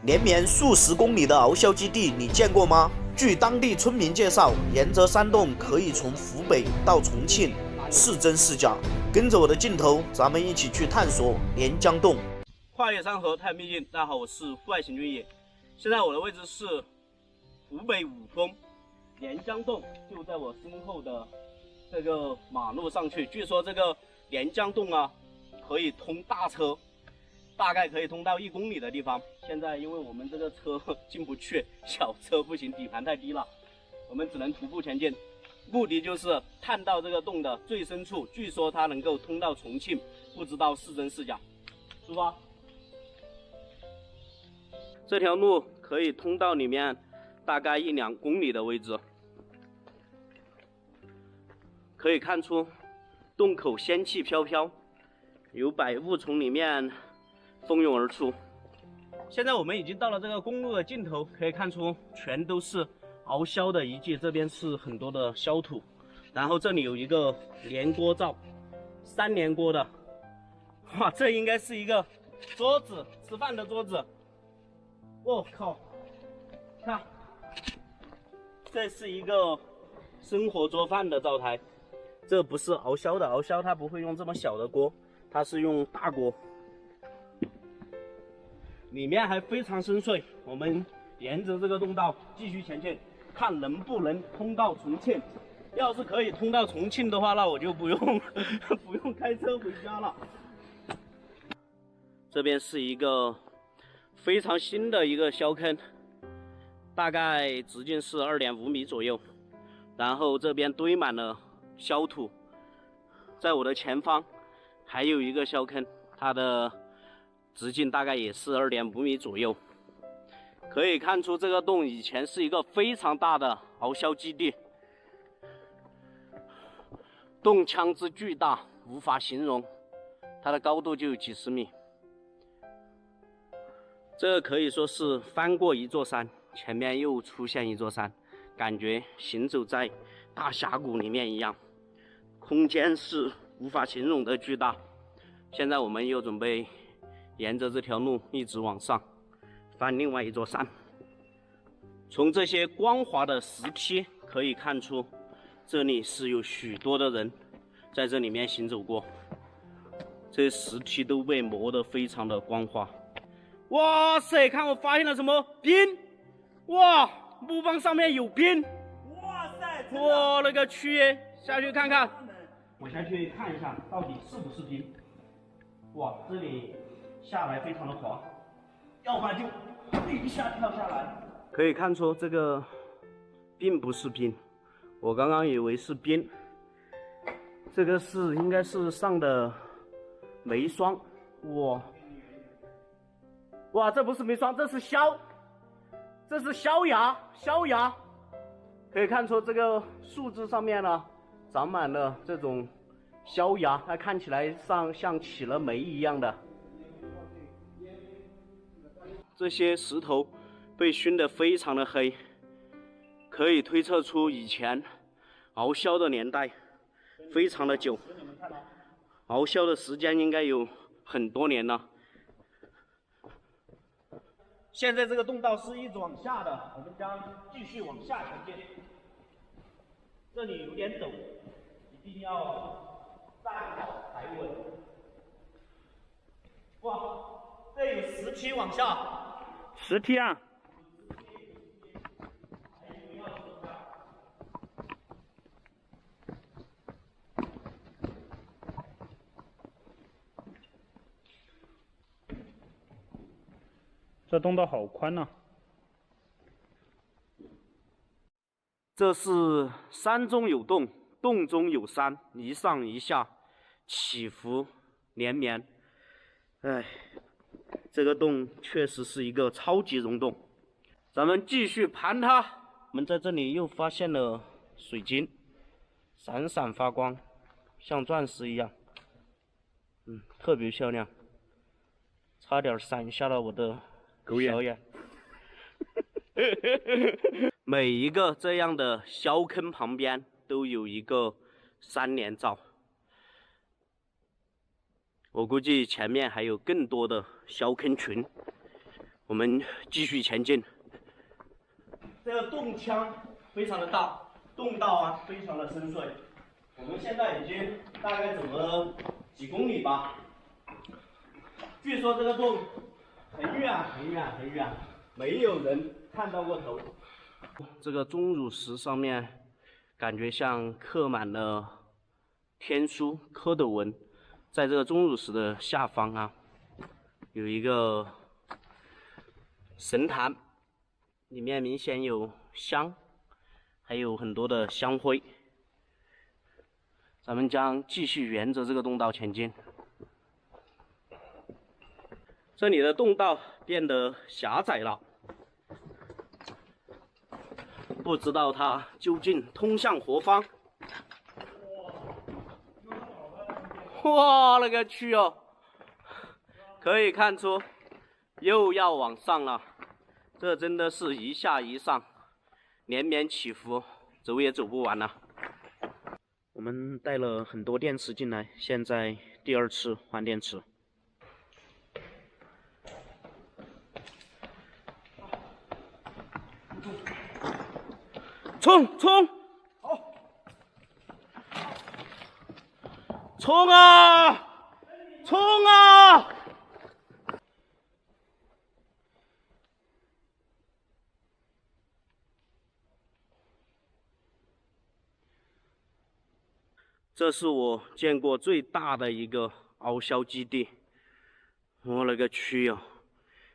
连绵数十公里的鳌鸮基地，你见过吗？据当地村民介绍，沿着山洞可以从湖北到重庆，是真是假？跟着我的镜头，咱们一起去探索连江洞。跨越山河太秘境，大家好，我是户外行军野。现在我的位置是湖北武功，连江洞就在我身后的这个马路上去。据说这个连江洞啊，可以通大车。大概可以通到1公里的地方。现在因为我们这个车进不去，小车不行，底盘太低了，我们只能徒步前进。目的就是探到这个洞的最深处，据说它能够通到重庆，不知道是真是假。出发。这条路可以通到里面大概1-2公里的位置。可以看出洞口仙气飘飘，有百物从里面蜂拥而出。现在我们已经到了这个公路的尽头，可以看出全都是鳌鸮的遗迹。这边是很多的鸮土，然后这里有一个连锅灶，3连锅的。哇，这应该是一个桌子，吃饭的桌子。我靠，看，这是一个生火做饭的灶台。这不是鳌鸮的，鳌鸮它不会用这么小的锅，它是用大锅。里面还非常深邃，我们沿着这个洞道继续前进，看能不能通到重庆。要是可以通到重庆的话，那我就不用开车回家了。这边是一个非常新的一个鸮坑，大概直径是2.5米左右，然后这边堆满了鸮土。在我的前方还有一个鸮坑，它的直径大概也是2.5米左右。可以看出这个洞以前是一个非常大的鳌鸮基地，洞腔之巨大无法形容，它的高度就有几十米。这可以说是翻过一座山，前面又出现一座山，感觉行走在大峡谷里面一样，空间是无法形容的巨大。现在我们又准备沿着这条路一直往上，翻另外一座山。从这些光滑的石梯可以看出，这里是有许多的人在这里面行走过。这些石梯都被磨得非常的光滑。哇塞，看我发现了什么冰！哇，木棒上面有冰！哇塞，我勒个去！下去看看。我先去看一下到底是不是冰。哇，这里下来非常的滑，要么就一下跳下来。可以看出这个并不是冰，我刚刚以为是冰，这个应该是上的煤霜。哇，这不是煤霜，这是鸮牙。可以看出这个树枝上面呢长满了这种鸮牙，它看起来像起了煤一样的。这些石头被熏得非常的黑，可以推测出以前鳌鸮的年代非常的久，鳌鸮的时间应该有很多年了。现在这个洞道是一直往下的，我们将继续往下前进。这里有点陡，一定要站好踩稳。哇，这有石梯往下。石梯啊！这洞道好宽呐！这是山中有洞，洞中有山，一上一下，起伏连绵。哎，这个洞确实是一个超级溶洞。咱们继续盘它。我们在这里又发现了水晶，闪闪发光，像钻石一样。特别漂亮，差点闪瞎了我的小眼。每一个这样的鸮坑旁边都有一个3连灶，我估计前面还有更多的鸮坑群。我们继续前进。这个洞腔非常的大，洞道啊非常的深邃。我们现在已经大概走了几公里吧。据说这个洞很远很远很远，没有人看到过头。这个钟乳石上面感觉像刻满了天书蝌蚪纹，在这个钟乳石的下方啊，有一个神坛，里面明显有香，还有很多的香灰。咱们将继续沿着这个洞道前进。这里的洞道变得狭窄了，不知道它究竟通向何方。哇，那个去哦！可以看出又要往上了，这真的是一下一上，连绵起伏，走也走不完了。我们带了很多电池进来，现在第2次换电池。冲！好，冲啊！冲啊！这是我见过最大的一个凹削基地，我勒个去哟！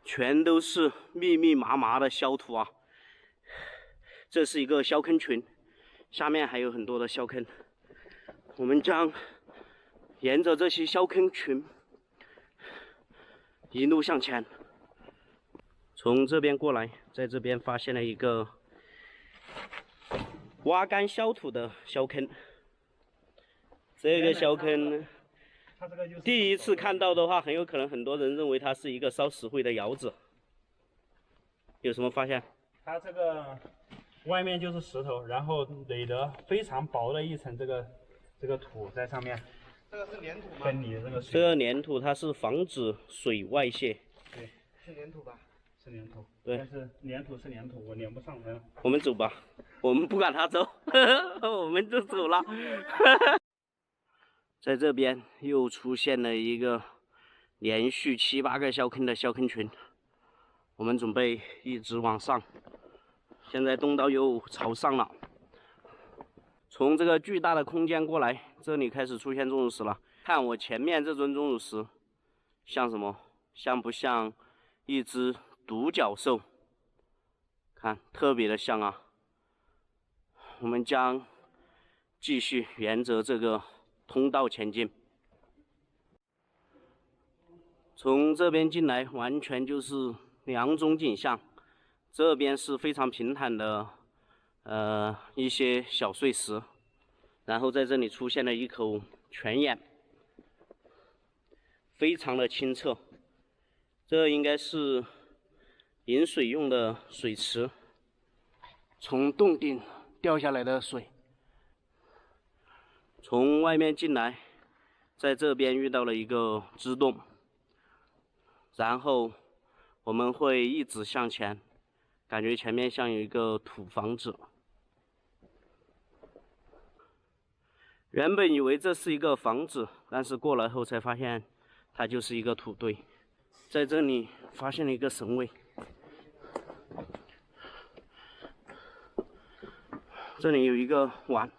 全都是密密麻麻的削土啊！这是一个削坑群，下面还有很多的削坑。我们将沿着这些削坑群一路向前，从这边过来，在这边发现了一个挖干削土的削坑。这个削坑，第一次看到的话，很有可能很多人认为它是一个烧石灰的窑子。有什么发现？它这个外面就是石头，然后垒得非常薄的一层这个土在上面。这个是粘土吗？跟你的这个水。这个粘土它是防止水外泄。对，是粘土吧？是粘土。对。但是粘土是粘土，我粘不上来了。我们走吧，我们不管他走，我们就走了。在这边又出现了一个连续7、8个削坑的削坑群，我们准备一直往上。现在洞道又朝上了，从这个巨大的空间过来，这里开始出现钟乳石了。看我前面这尊钟乳石，像什么？像不像一只独角兽？看，特别的像啊！我们将继续沿着这个通道前进。从这边进来，完全就是2种景象。这边是非常平坦的，一些小碎石，然后在这里出现了一口泉眼，非常的清澈。这应该是饮水用的水池，从洞顶掉下来的水。从外面进来，在这边遇到了一个支洞，然后我们会一直向前，感觉前面像有一个土房子。原本以为这是一个房子，但是过来后才发现它就是一个土堆。在这里发现了一个神位，这里有一个碗。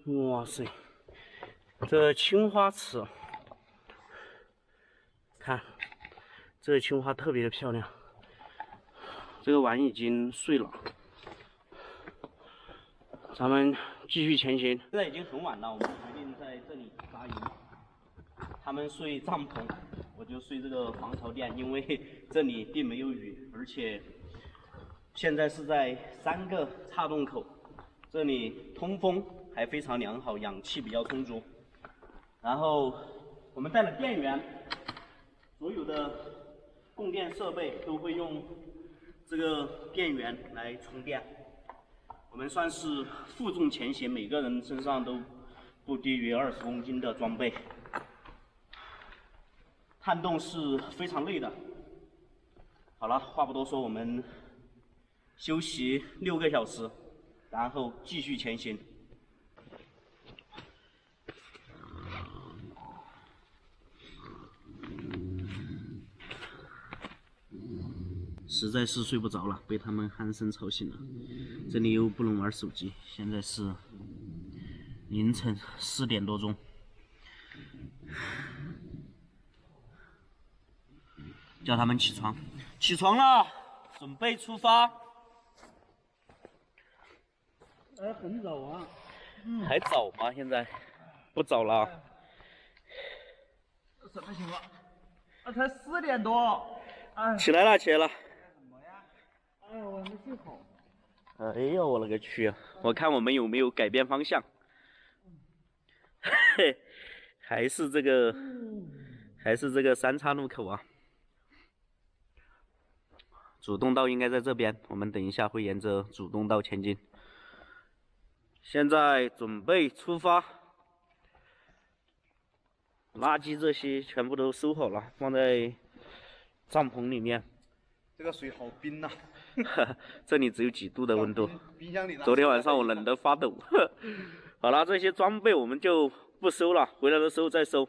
哇塞，这青花瓷，看，这青花特别的漂亮。这个碗已经碎了，咱们继续前行。现在已经很晚了，我们决定在这里扎营。他们睡帐篷，我就睡这个防潮垫，因为这里并没有雨，而且现在是在3个岔洞口，这里通风还非常良好，氧气比较充足。然后我们带了电源，所有的供电设备都会用这个电源来充电。我们算是负重前行，每个人身上都不低于20公斤的装备。探洞是非常累的。好了，话不多说，我们休息6个小时，然后继续前行。实在是睡不着了，被他们鼾声吵醒了。这里又不能玩手机，现在是凌晨4点多钟。叫他们起床，起床了，准备出发。很早啊。还早吗？现在不早了。什么情况？才4点多。起来了，起来了。我还没睡好。哎呦，我勒个去啊！我看我们有没有改变方向。嘿，还是这个3岔路口啊。主动道应该在这边，我们等一下会沿着主动道前进。现在准备出发，垃圾这些全部都收好了，放在帐篷里面。这个水好冰呐、这里只有几度的温度，冰箱里。昨天晚上我冷得发抖。好了，这些装备我们就不收了，回来的时候再收。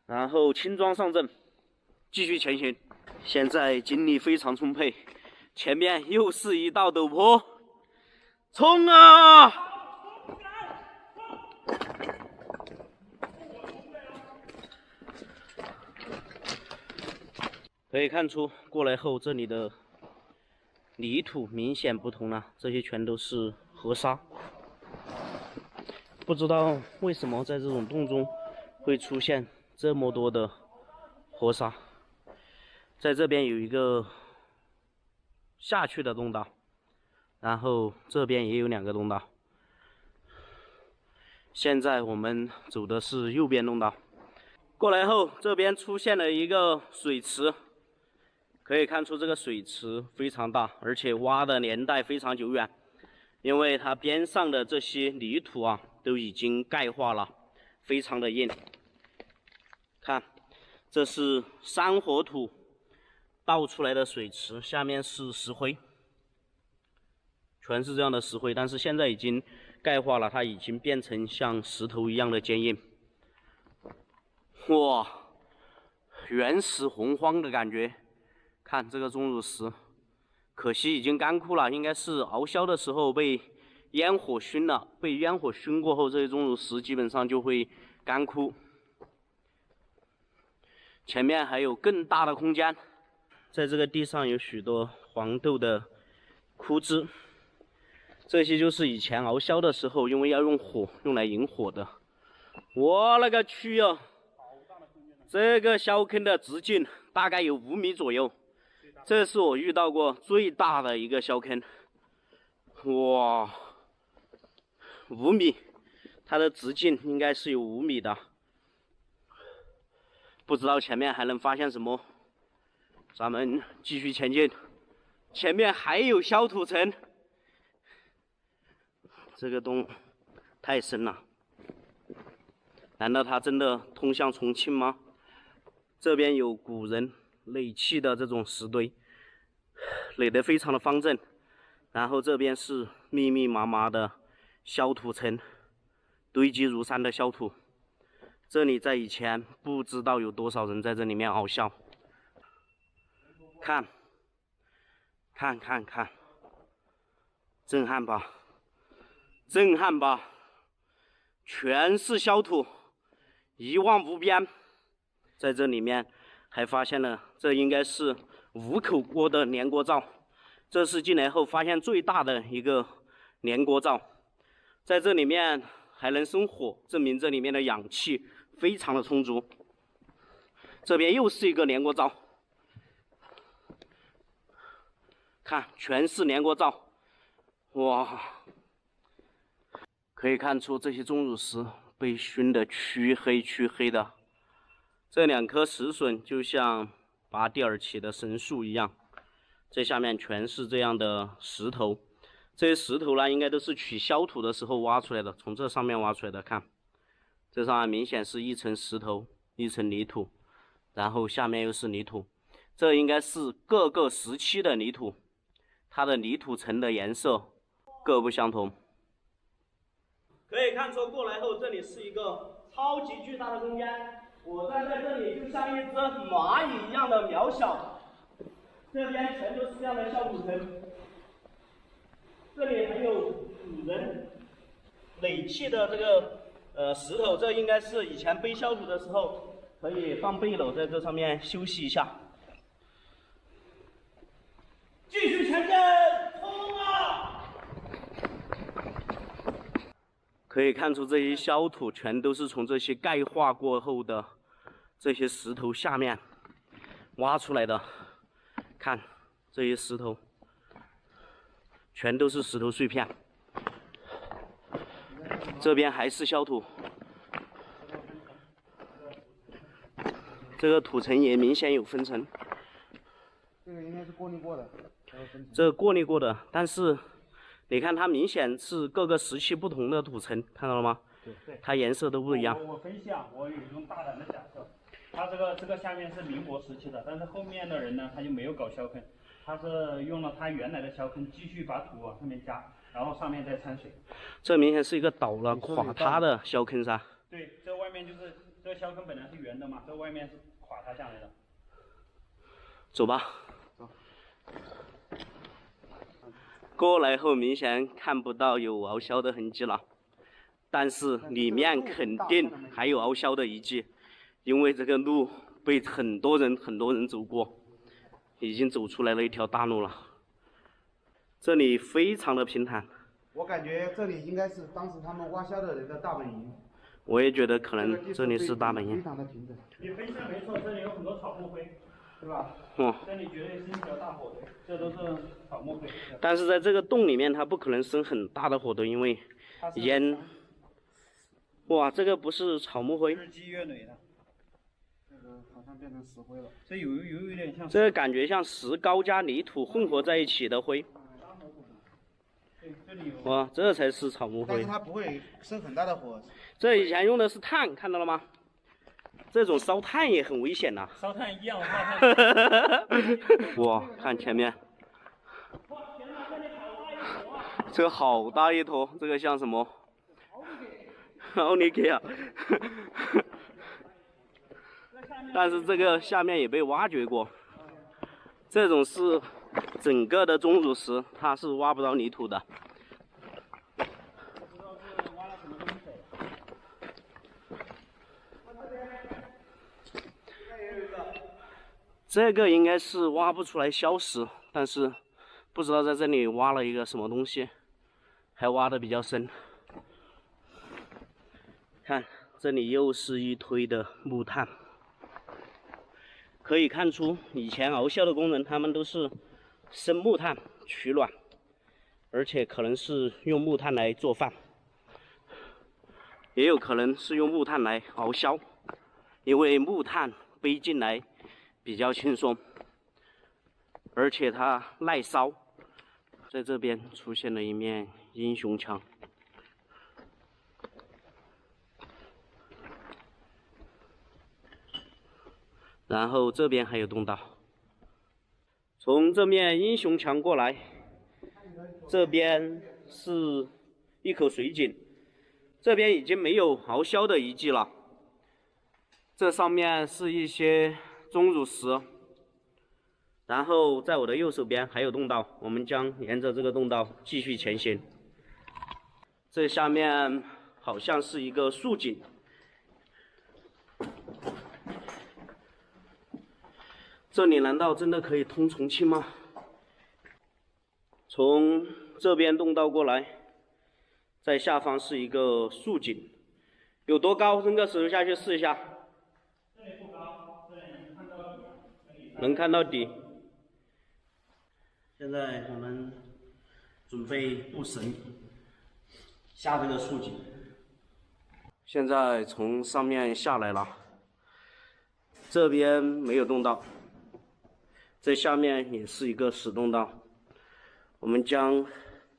然后轻装上阵，继续前行。现在精力非常充沛，前面又是一道陡坡，冲啊！可以看出，过来后这里的泥土明显不同了，这些全都是河沙。不知道为什么在这种洞中会出现这么多的河沙。在这边有一个下去的洞道，然后这边也有2个洞道。现在我们走的是右边洞道，过来后这边出现了一个水池，可以看出这个水池非常大，而且挖的年代非常久远，因为它边上的这些泥土啊都已经钙化了，非常的硬。看，这是山火土倒出来的水池，下面是石灰，全是这样的石灰，但是现在已经钙化了，它已经变成像石头一样的坚硬。哇，原始洪荒的感觉。看这个钟乳石，可惜已经干枯了，应该是熬烧的时候被烟火熏了，被烟火熏过后，这些钟乳石基本上就会干枯。前面还有更大的空间。在这个地上有许多黄豆的枯枝，这些就是以前熬烧的时候，因为要用火用来引火的。我勒个去哟！这个小坑的直径大概有5米左右，这是我遇到过最大的一个小坑。哇，5米，它的直径应该是有5米的。不知道前面还能发现什么。咱们继续前进，前面还有小土层。这个洞太深了，难道它真的通向重庆吗？这边有古人垒砌的这种石堆，垒得非常的方正，然后这边是密密麻麻的小土层，堆积如山的小土。这里在以前不知道有多少人在这里面熬烧。看，震撼吧，震撼吧！全是小土，一望无边。在这里面还发现了，这应该是5口锅的粘锅灶，这是进来后发现最大的一个粘锅灶。在这里面还能生火，证明这里面的氧气非常的充足。这边又是一个粘锅灶。看，全是粘锅灶，哇！可以看出这些钟乳石被熏得黢黑的。这2颗石笋就像拔地而起的神树一样，这下面全是这样的石头。这些石头呢，应该都是取削土的时候挖出来的，从这上面挖出来的。看，这上面明显是一层石头，一层泥土，然后下面又是泥土，这应该是各个时期的泥土，它的泥土层的颜色各不相同。可以看出过来后，这里是一个超级巨大的空间。我站在这里就像一只蚂蚁一样的渺小，这边全都是这样的小土层，这里还有古人垒砌的这个石头，这应该是以前背小土的时候可以放背篓在这上面休息一下。继续前进，冲啊！可以看出这些小土全都是从这些钙化过后的这些石头下面挖出来的。看这些石头，全都是石头碎片。这边还是小土，这个土层也明显有分层。这个应该是过滤过的。这过滤过的，但是你看它明显是各个时期不同的土层，看到了吗？对，它颜色都不一样。我分析啊，我有一种大胆的假设，它这个下面是民国时期的，但是后面的人呢，他就没有搞削坑，他是用了他原来的削坑，继续把土往上面加，然后上面再掺水。这明显是一个倒了垮塌的削坑噻。对，这外面就是这个削坑本来是圆的嘛，这外面是垮塌下来的。走吧。过来后明显看不到有熬削的痕迹了，但是里面肯定还有熬削的遗迹，因为这个路被很多人走过，已经走出来了一条大路了。这里非常的平坦，我感觉这里应该是当时他们挖削的人的大本营。我也觉得可能这里是大本营。非常的平整。你分析的没错，这里有很多草木灰，对吧？这里绝对是一条大火堆，这都是草木灰。但是在这个洞里面，它不可能生很大的火堆，因为烟。哇，这个不是草木灰，日积月累的。这个好像变成石灰了。这有点像。这个感觉像石膏加泥土混合在一起的灰。对，这里有。哇，这才是草木灰。但是它不会生很大的火。这以前用的是碳，看到了吗？这种烧炭也很危险呐。烧炭一样的话，哇，看前面，这好大一坨，这个像什么？奥尼给啊！但是这个下面也被挖掘过，这种是整个的钟乳石，它是挖不到泥土的。这个应该是挖不出来硝石，但是不知道在这里挖了一个什么东西，还挖的比较深。看，这里又是一堆的木炭，可以看出以前熬削的工人他们都是生木炭取暖，而且可能是用木炭来做饭，也有可能是用木炭来熬削，因为木炭背进来比较轻松，而且它耐烧。在这边出现了一面英雄墙，然后这边还有洞道。从这面英雄墙过来，这边是一口水井，这边已经没有熬削的遗迹了。这上面是一些钟乳石，然后在我的右手边还有洞道，我们将沿着这个洞道继续前行。这下面好像是一个竖井，这里难道真的可以通重庆吗？从这边洞道过来，在下方是一个竖井，有多高？扔个石头下去试一下。这里不高，这里能看到底。现在我们准备布绳下这个竖井。现在从上面下来了，这边没有洞道，这下面也是一个死洞道。我们将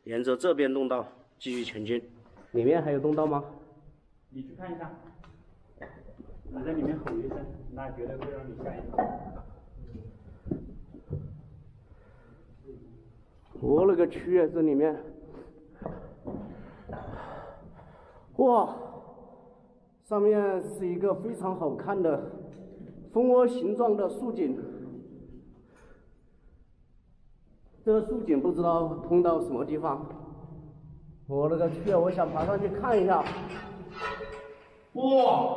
沿着这边洞道继续前进。里面还有洞道吗？你去看一下。你在里面吼一声，那绝对会让你吓一跳。我勒个去啊！这里面，哇，上面是一个非常好看的蜂窝形状的竖井。这个竖井不知道通到什么地方。我勒个去啊！我想爬上去看一下。哇！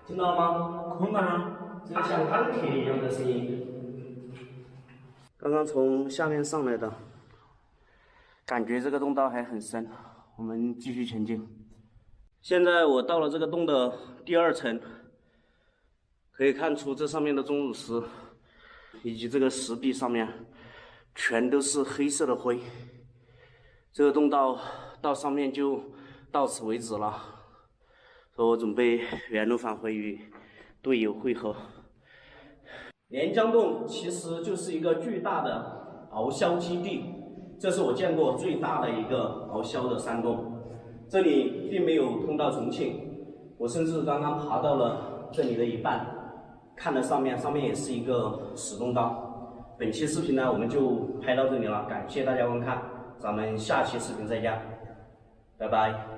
听到了吗？空了吗？这个像钢铁一样的声音，刚刚从下面上来的，感觉这个洞道还很深，我们继续前进。现在我到了这个洞的第2层，可以看出这上面的钟乳石以及这个石壁上面全都是黑色的灰。这个洞道到上面就到此为止了，所以我准备原路返回与队友会合。连江洞其实就是一个巨大的鳌鸮基地，这是我见过最大的一个鳌鸮的山洞。这里并没有通到重庆，我甚至刚刚爬到了这里的一半，看了上面也是一个石洞道。本期视频呢，我们就拍到这里了，感谢大家观看，咱们下期视频再见，拜拜。